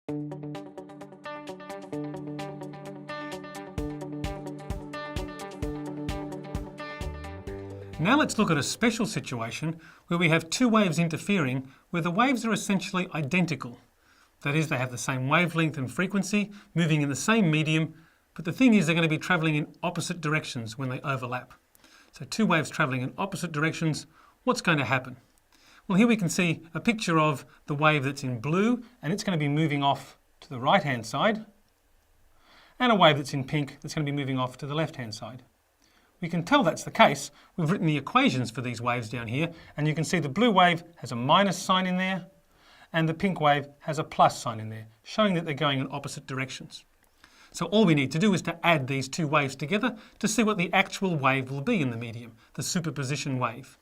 Now let's look at a special situation where we have two waves interfering where the waves are essentially identical. That is, they have the same wavelength and frequency, moving in the same medium, but the thing is they're going to be travelling in opposite directions when they overlap. So two waves travelling in opposite directions, what's going to happen? Well, here we can see a picture of the wave that's in blue, and it's going to be moving off to the right-hand side, and a wave that's in pink that's going to be moving off to the left-hand side. We can tell that's the case. We've written the equations for these waves down here, and you can see the blue wave has a minus sign in there, and the pink wave has a plus sign in there, showing that they're going in opposite directions. So all we need to do is to add these two waves together to see what the actual wave will be in the medium, the superposition wave.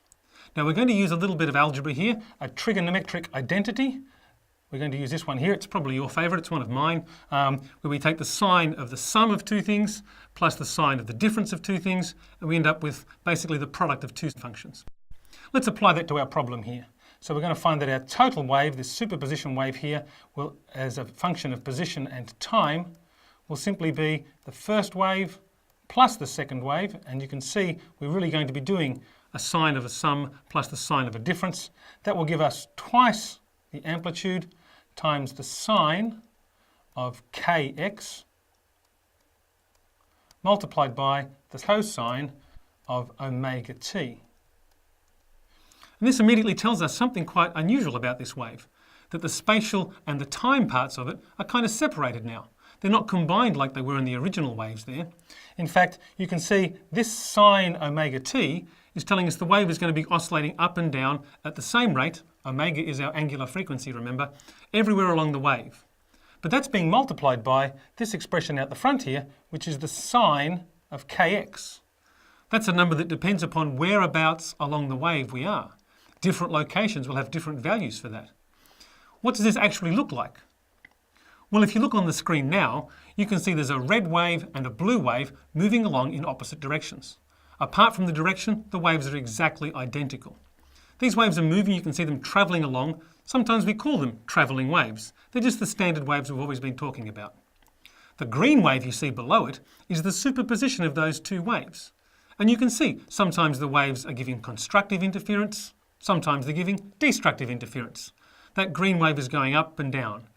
Now we're going to use a little bit of algebra here, a trigonometric identity. We're going to use this one here. It's probably your favourite. It's one of mine, where we take the sine of the sum of two things plus the sine of the difference of two things, and we end up with basically the product of two functions. Let's apply that to our problem here. So we're going to find that our total wave, this superposition wave here, will, as a function of position and time, will simply be the first wave plus the second wave, and you can see we're really going to be doing a sine of a sum plus the sine of a difference. That will give us twice the amplitude times the sine of kx multiplied by the cosine of omega t. And this immediately tells us something quite unusual about this wave, that the spatial and the time parts of it are kind of separated now. They're not combined like they were in the original waves there. In fact, you can see this sine omega t is telling us the wave is going to be oscillating up and down at the same rate. Omega is our angular frequency, remember, everywhere along the wave. But that's being multiplied by this expression out the front here, which is the sine of kx. That's a number that depends upon whereabouts along the wave we are. Different locations will have different values for that. What does this actually look like? Well, if you look on the screen now, you can see there's a red wave and a blue wave moving along in opposite directions. Apart from the direction, the waves are exactly identical. These waves are moving, you can see them travelling along. Sometimes we call them travelling waves. They're just the standard waves we've always been talking about. The green wave you see below it is the superposition of those two waves. And you can see sometimes the waves are giving constructive interference, sometimes they're giving destructive interference. That green wave is going up and down.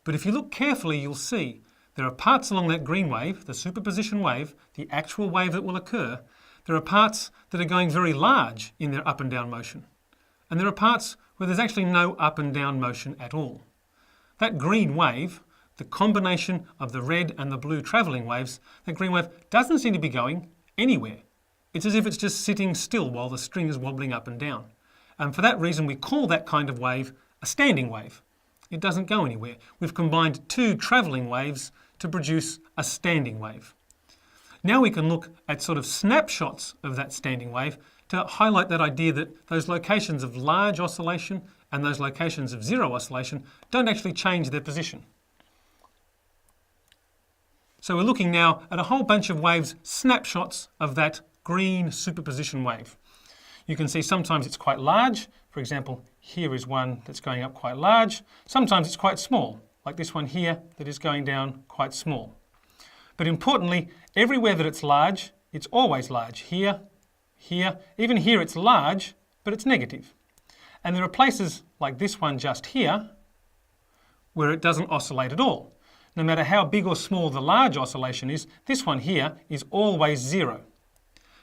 But if you look carefully, you'll see there are parts along that green wave, the superposition wave, the actual wave that will occur. There are parts that are going very large in their up and down motion. And there are parts where there's actually no up and down motion at all. That green wave, the combination of the red and the blue travelling waves, that green wave doesn't seem to be going anywhere. It's as if it's just sitting still while the string is wobbling up and down. And for that reason, we call that kind of wave a standing wave. It doesn't go anywhere. We've combined two travelling waves to produce a standing wave. Now we can look at sort of snapshots of that standing wave to highlight that idea that those locations of large oscillation and those locations of zero oscillation don't actually change their position. So we're looking now at a whole bunch of waves, snapshots of that green superposition wave. You can see sometimes it's quite large. For example, here is one that's going up quite large. Sometimes it's quite small, like this one here that is going down quite small. But importantly, everywhere that it's large, it's always large. Here, here, even here it's large, but it's negative. And there are places like this one just here where it doesn't oscillate at all. No matter how big or small the large oscillation is, this one here is always zero.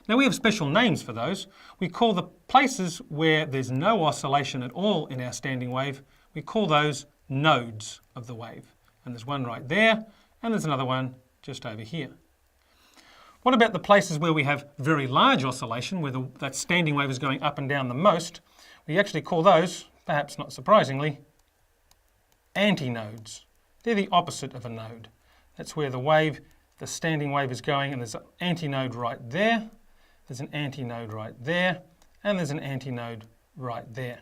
Now we have special names for those. We call the places where there's no oscillation at all in our standing wave, we call those nodes of the wave. And there's one right there, and there's another one just over here. What about the places where we have very large oscillation, where that standing wave is going up and down the most? We actually call those, perhaps not surprisingly, antinodes. They're the opposite of a node. That's where the wave, the standing wave is going, and there's an antinode right there, there's an antinode right there, and there's an antinode right there.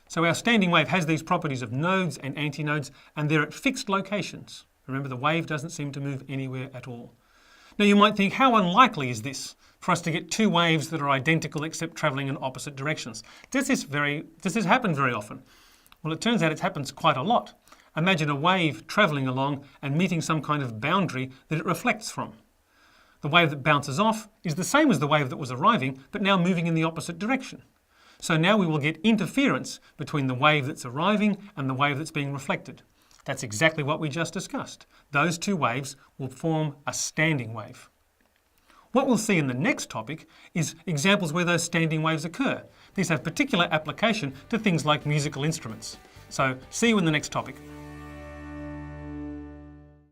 So our standing wave has these properties of nodes and antinodes, and they're at fixed locations. Remember, the wave doesn't seem to move anywhere at all. Now you might think, how unlikely is this for us to get two waves that are identical except travelling in opposite directions? Does this happen very often? Well, it turns out it happens quite a lot. Imagine a wave travelling along and meeting some kind of boundary that it reflects from. The wave that bounces off is the same as the wave that was arriving, but now moving in the opposite direction. So now we will get interference between the wave that's arriving and the wave that's being reflected. That's exactly what we just discussed. Those two waves will form a standing wave. What we'll see in the next topic is examples where those standing waves occur. These have particular application to things like musical instruments. So see you in the next topic.